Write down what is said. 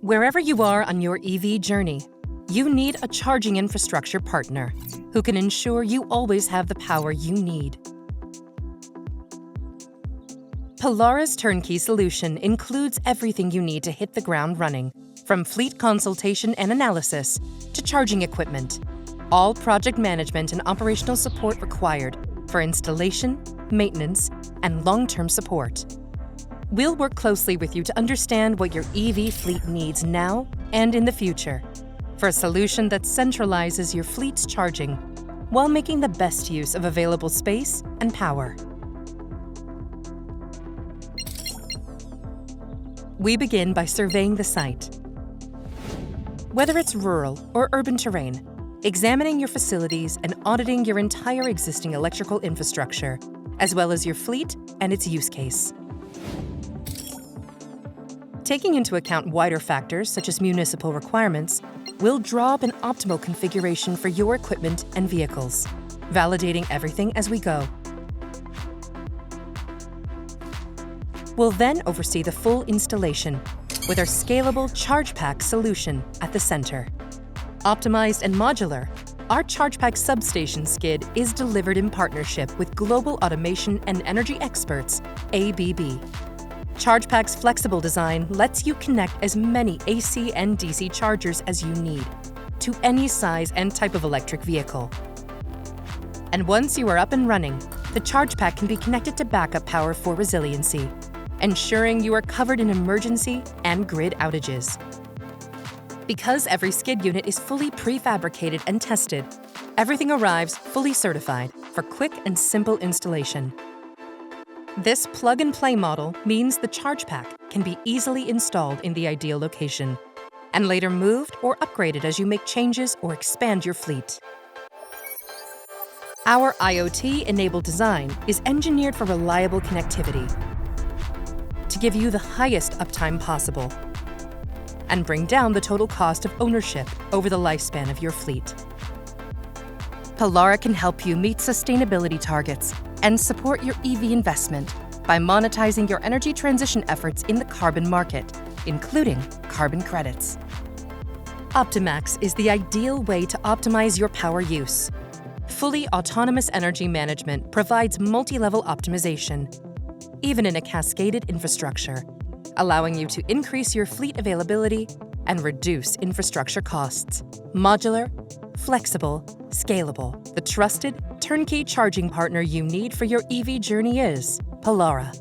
Wherever you are on your EV journey, you need a charging infrastructure partner who can ensure you always have the power you need. Polara's turnkey solution includes everything you need to hit the ground running, from fleet consultation and analysis to charging equipment, all project management and operational support required for installation, maintenance, and long-term support. We'll work closely with you to understand what your EV fleet needs now and in the future for a solution that centralizes your fleet's charging while making the best use of available space and power. We begin by surveying the site. Whether it's rural or urban terrain, examining your facilities and auditing your entire existing electrical infrastructure, as well as your fleet and its use case. Taking into account wider factors such as municipal requirements, we'll draw up an optimal configuration for your equipment and vehicles, validating everything as we go. We'll then oversee the full installation with our scalable CHRGPK solution at the center. Optimized and modular, our CHRGPK substation skid is delivered in partnership with global automation and energy experts, ABB. CHRGPK's flexible design lets you connect as many AC and DC chargers as you need to any size and type of electric vehicle. And once you are up and running, the CHRGPK can be connected to backup power for resiliency, ensuring you are covered in emergency and grid outages. Because every skid unit is fully prefabricated and tested, everything arrives fully certified for quick and simple installation. This plug-and-play model means the CHRGPK can be easily installed in the ideal location and later moved or upgraded as you make changes or expand your fleet. Our IoT-enabled design is engineered for reliable connectivity to give you the highest uptime possible and bring down the total cost of ownership over the lifespan of your fleet. Polara can help you meet sustainability targets and support your EV investment by monetizing your energy transition efforts in the carbon market, including carbon credits. Optimax is the ideal way to optimize your power use. Fully autonomous energy management provides multi-level optimization, even in a cascaded infrastructure, allowing you to increase your fleet availability and reduce infrastructure costs. Modular, flexible, scalable. The trusted, turnkey charging partner you need for your EV journey is Polara.